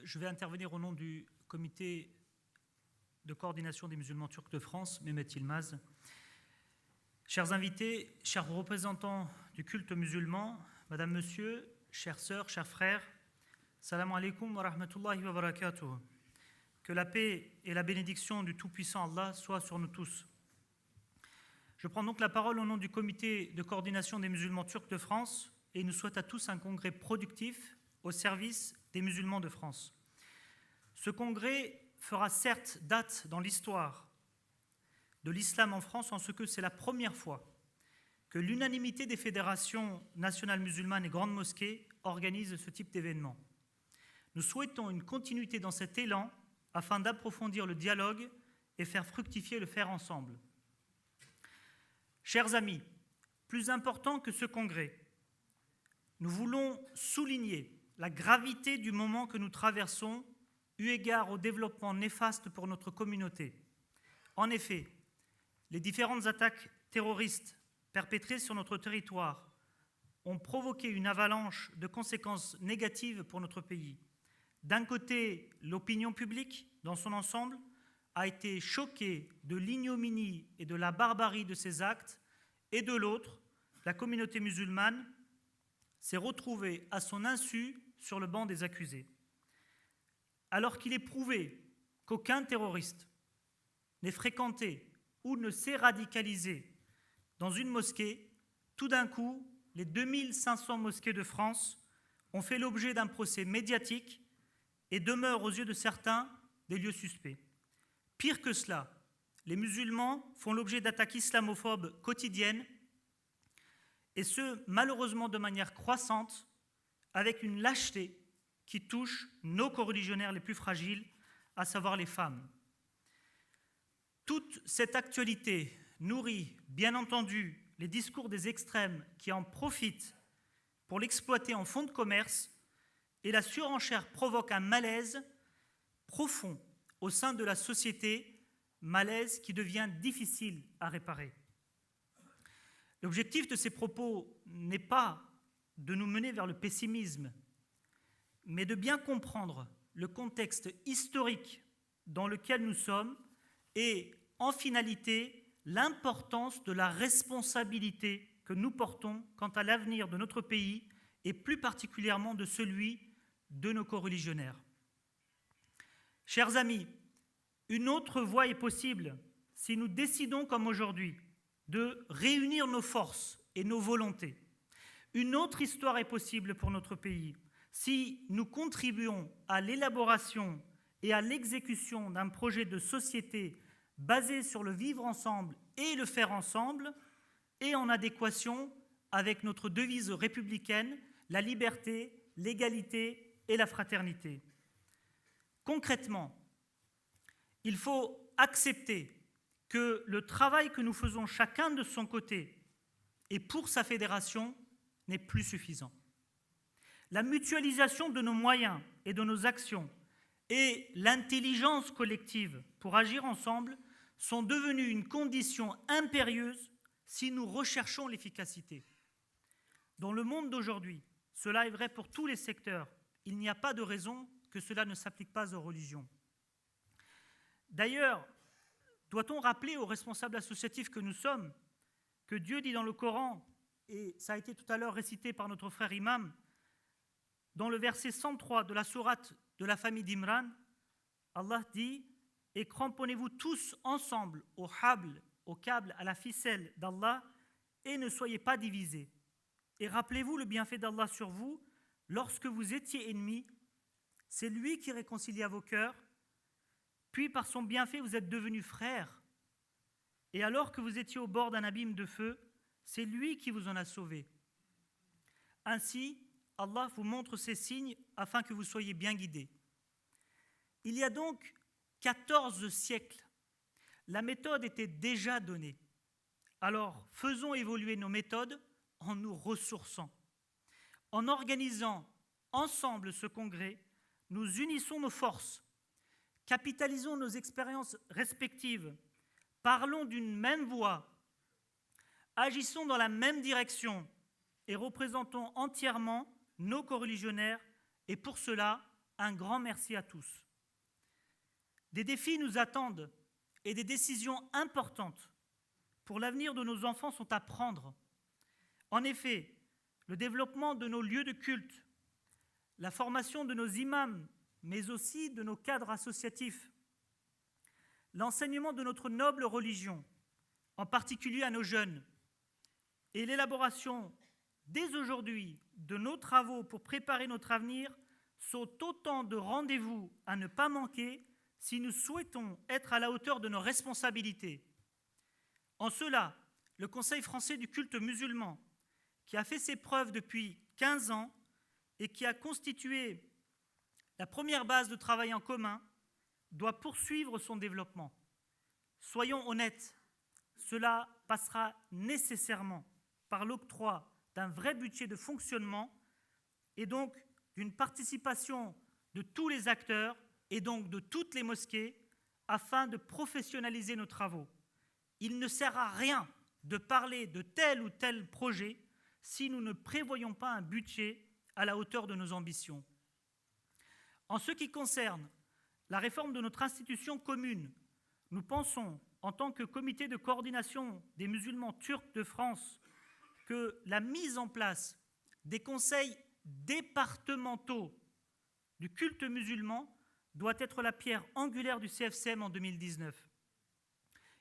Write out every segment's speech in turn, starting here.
Je vais intervenir au nom du comité de coordination des musulmans turcs de France, Mehmet Yilmaz. Chers invités, chers représentants du culte musulman, Madame, Monsieur, chères sœurs, chers frères, Salam alaikum wa rahmatullahi wa barakatuh. Que la paix et la bénédiction du Tout-Puissant Allah soient sur nous tous. Je prends donc la parole au nom du comité de coordination des musulmans turcs de France et nous souhaite à tous un congrès productif au service des musulmans de France. Ce congrès fera certes date dans l'histoire de l'islam en France en ce que c'est la première fois que l'unanimité des fédérations nationales musulmanes et grandes mosquées organise ce type d'événement. Nous souhaitons une continuité dans cet élan afin d'approfondir le dialogue et faire fructifier le faire ensemble. Chers amis, plus important que ce congrès, nous voulons souligner la gravité du moment que nous traversons eu égard au développement néfaste pour notre communauté. En effet, les différentes attaques terroristes perpétrées sur notre territoire ont provoqué une avalanche de conséquences négatives pour notre pays. D'un côté, l'opinion publique, dans son ensemble, a été choquée de l'ignominie et de la barbarie de ces actes, et de l'autre, la communauté musulmane s'est retrouvée à son insu sur le banc des accusés. Alors qu'il est prouvé qu'aucun terroriste n'est fréquenté ou ne s'est radicalisé dans une mosquée, tout d'un coup, les 2500 mosquées de France ont fait l'objet d'un procès médiatique et demeurent aux yeux de certains des lieux suspects. Pire que cela, les musulmans font l'objet d'attaques islamophobes quotidiennes et ce, malheureusement de manière croissante, avec une lâcheté qui touche nos coreligionnaires les plus fragiles, à savoir les femmes. Toute cette actualité nourrit, bien entendu, les discours des extrêmes qui en profitent pour l'exploiter en fonds de commerce, et la surenchère provoque un malaise profond au sein de la société, malaise qui devient difficile à réparer. L'objectif de ces propos n'est pas de nous mener vers le pessimisme, mais de bien comprendre le contexte historique dans lequel nous sommes et, en finalité, l'importance de la responsabilité que nous portons quant à l'avenir de notre pays et plus particulièrement de celui de nos coreligionnaires. Chers amis, une autre voie est possible si nous décidons, comme aujourd'hui, de réunir nos forces et nos volontés. Une autre histoire est possible pour notre pays si nous contribuons à l'élaboration et à l'exécution d'un projet de société basé sur le vivre ensemble et le faire ensemble et en adéquation avec notre devise républicaine, la liberté, l'égalité et la fraternité. Concrètement, il faut accepter que le travail que nous faisons chacun de son côté et pour sa fédération n'est plus suffisant. La mutualisation de nos moyens et de nos actions et l'intelligence collective pour agir ensemble sont devenues une condition impérieuse si nous recherchons l'efficacité. Dans le monde d'aujourd'hui, cela est vrai pour tous les secteurs. Il n'y a pas de raison que cela ne s'applique pas aux religions. D'ailleurs, doit-on rappeler aux responsables associatifs que nous sommes que Dieu dit dans le Coran, et ça a été tout à l'heure récité par notre frère imam, dans le verset 103 de la sourate de la famille d'Imran, Allah dit « Et cramponnez-vous tous ensemble au câble, à la ficelle d'Allah, et ne soyez pas divisés. Et rappelez-vous le bienfait d'Allah sur vous, lorsque vous étiez ennemis, c'est lui qui réconcilia vos cœurs, puis par son bienfait vous êtes devenus frères. Et alors que vous étiez au bord d'un abîme de feu, c'est lui qui vous en a sauvés. Ainsi, Allah vous montre ces signes afin que vous soyez bien guidés. » Il y a donc 14 siècles, la méthode était déjà donnée. Alors, faisons évoluer nos méthodes en nous ressourçant. En organisant ensemble ce congrès, nous unissons nos forces, capitalisons nos expériences respectives, parlons d'une même voix, agissons dans la même direction et représentons entièrement nos coreligionnaires et pour cela, un grand merci à tous. Des défis nous attendent et des décisions importantes pour l'avenir de nos enfants sont à prendre. En effet, le développement de nos lieux de culte, la formation de nos imams, mais aussi de nos cadres associatifs, l'enseignement de notre noble religion, en particulier à nos jeunes, et l'élaboration dès aujourd'hui de nos travaux pour préparer notre avenir sont autant de rendez-vous à ne pas manquer si nous souhaitons être à la hauteur de nos responsabilités. En cela, le Conseil français du culte musulman, qui a fait ses preuves depuis 15 ans et qui a constitué la première base de travail en commun, doit poursuivre son développement. Soyons honnêtes, cela passera nécessairement par l'octroi d'un vrai budget de fonctionnement et donc d'une participation de tous les acteurs et donc de toutes les mosquées afin de professionnaliser nos travaux. Il ne sert à rien de parler de tel ou tel projet si nous ne prévoyons pas un budget à la hauteur de nos ambitions. En ce qui concerne la réforme de notre institution commune, nous pensons, en tant que comité de coordination des musulmans turcs de France, que la mise en place des conseils départementaux du culte musulman doit être la pierre angulaire du CFCM en 2019.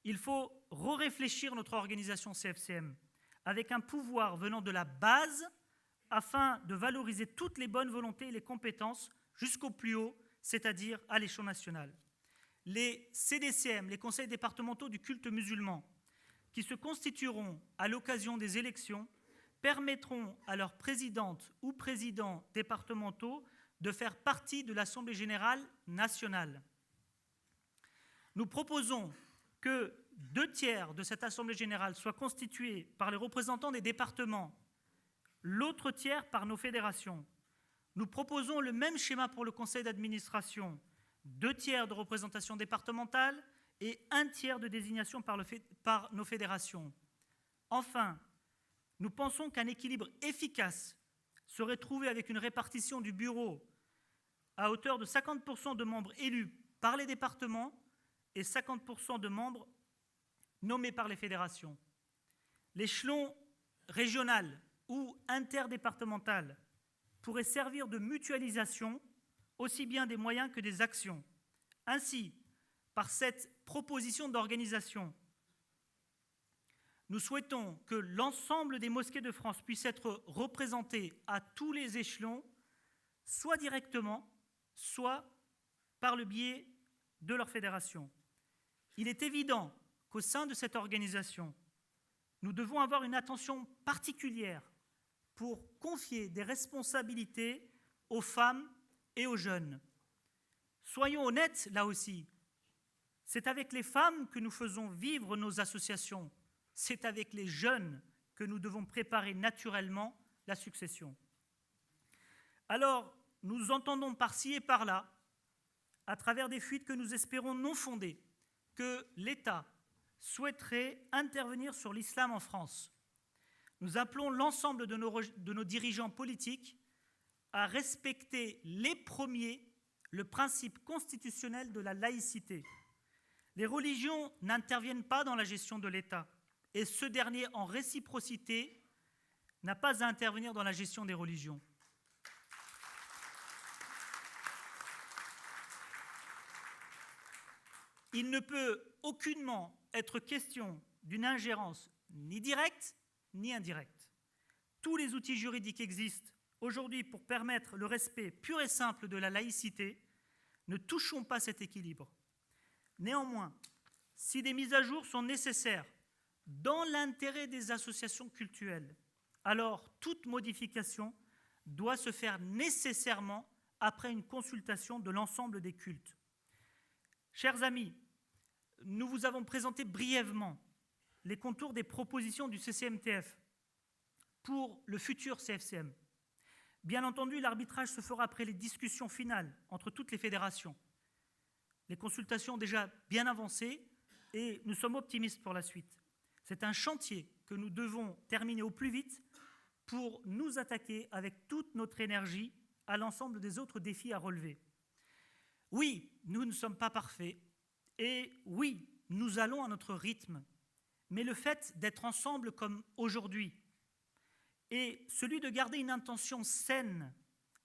Il faut réfléchir notre organisation CFCM avec un pouvoir venant de la base afin de valoriser toutes les bonnes volontés et les compétences jusqu'au plus haut, c'est-à-dire à l'échelon national. Les CDCM, les conseils départementaux du culte musulman, qui se constitueront à l'occasion des élections, permettront à leurs présidentes ou présidents départementaux de faire partie de l'Assemblée générale nationale. Nous proposons que 2/3 de cette Assemblée générale soient constitués par les représentants des départements, l'autre tiers par nos fédérations. Nous proposons le même schéma pour le conseil d'administration, 2/3 de représentation départementale et 1/3 de désignation par nos fédérations. Enfin, nous pensons qu'un équilibre efficace serait trouvé avec une répartition du bureau à hauteur de 50% de membres élus par les départements et 50% de membres nommés par les fédérations. L'échelon régional ou interdépartemental pourrait servir de mutualisation aussi bien des moyens que des actions. Ainsi, par cette proposition d'organisation, nous souhaitons que l'ensemble des mosquées de France puissent être représentées à tous les échelons, soit directement, soit par le biais de leur fédération. Il est évident qu'au sein de cette organisation, nous devons avoir une attention particulière pour confier des responsabilités aux femmes et aux jeunes. Soyons honnêtes là aussi, c'est avec les femmes que nous faisons vivre nos associations, c'est avec les jeunes que nous devons préparer naturellement la succession. Alors, nous entendons par-ci et par-là, à travers des fuites que nous espérons non fondées, que l'État souhaiterait intervenir sur l'islam en France. Nous appelons l'ensemble de nos dirigeants politiques à respecter les premiers le principe constitutionnel de la laïcité. Les religions n'interviennent pas dans la gestion de l'État, et ce dernier, en réciprocité, n'a pas à intervenir dans la gestion des religions. Il ne peut aucunement être question d'une ingérence ni directe ni indirecte. Tous les outils juridiques existent aujourd'hui pour permettre le respect pur et simple de la laïcité. Ne touchons pas cet équilibre. Néanmoins, si des mises à jour sont nécessaires dans l'intérêt des associations cultuelles, alors toute modification doit se faire nécessairement après une consultation de l'ensemble des cultes. Chers amis, nous vous avons présenté brièvement les contours des propositions du CCMTF pour le futur CFCM. Bien entendu, l'arbitrage se fera après les discussions finales entre toutes les fédérations. Les consultations ont déjà bien avancé et nous sommes optimistes pour la suite. C'est un chantier que nous devons terminer au plus vite pour nous attaquer avec toute notre énergie à l'ensemble des autres défis à relever. Oui, nous ne sommes pas parfaits, et oui, nous allons à notre rythme, mais le fait d'être ensemble comme aujourd'hui et celui de garder une intention saine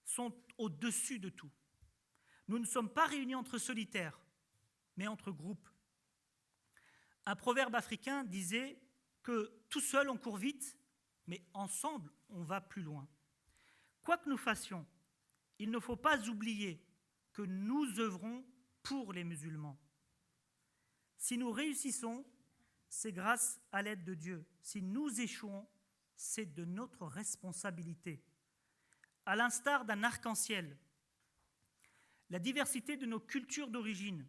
sont au-dessus de tout. Nous ne sommes pas réunis entre solitaires, mais entre groupes. Un proverbe africain disait que tout seul on court vite, mais ensemble on va plus loin. Quoi que nous fassions, il ne faut pas oublier que nous œuvrons pour les musulmans. Si nous réussissons, c'est grâce à l'aide de Dieu. Si nous échouons, c'est de notre responsabilité. À l'instar d'un arc-en-ciel, la diversité de nos cultures d'origine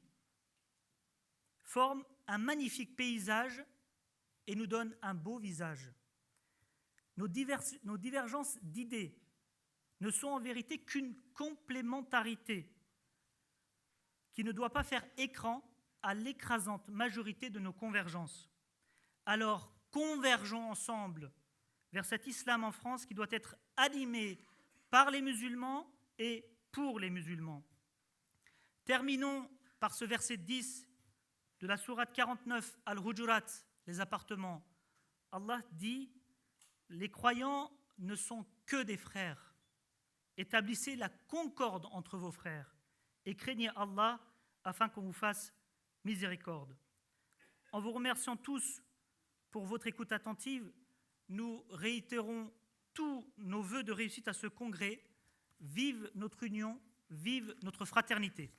forme un magnifique paysage et nous donne un beau visage. Nos divergences d'idées ne sont en vérité qu'une complémentarité qui ne doit pas faire écran à l'écrasante majorité de nos convergences. Alors, convergeons ensemble vers cet islam en France qui doit être animé par les musulmans et pour les musulmans. Terminons par ce verset 10 de la sourate 49, Al-Hujurat, les appartements. Allah dit « Les croyants ne sont que des frères. Établissez la concorde entre vos frères et craignez Allah afin qu'on vous fasse miséricorde. » En vous remerciant tous pour votre écoute attentive, nous réitérons tous nos vœux de réussite à ce congrès. Vive notre union, vive notre fraternité.